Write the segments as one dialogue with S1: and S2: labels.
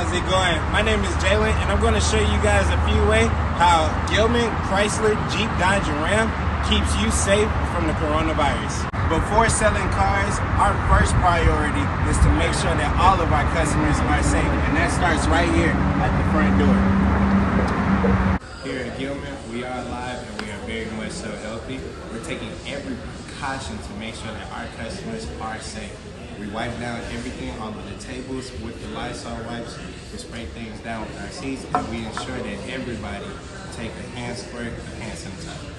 S1: how's it going? My name is Jalen, and I'm going to show you guys a few ways how Gilman Chrysler Jeep Dodge and Ram keeps you safe from the coronavirus. Before selling cars, our first priority is to make sure that all of our customers are safe, and that starts right here at the front door. Here at Gilman, we are alive and we are very much so healthy. We're taking every precaution to make sure that our customers are safe. We wipe down everything, all of the tables with the Lysol wipes. We spray things down with our seats, and we ensure that everybody take a hand spray, a hand sanitizer.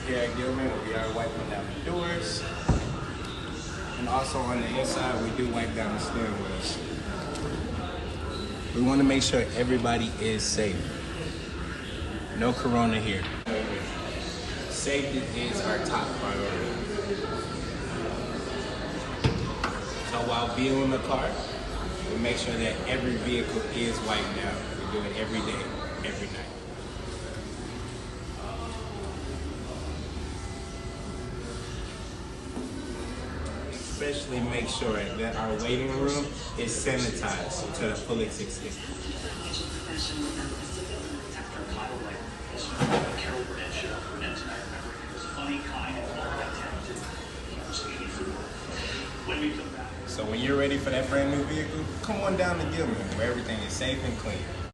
S1: Here at Gilman, we are wiping down the doors. And also on the inside, we do wipe down the steering wheels. We want to make sure everybody is safe. No corona here. Safety is our top priority. So while being in the car, we make sure that every vehicle is wiped down. We do it every day, every night. Especially make sure that our waiting room is sanitized to the fullest extent. So when you're ready for that brand new vehicle, come on down to Gilman, where everything is safe and clean.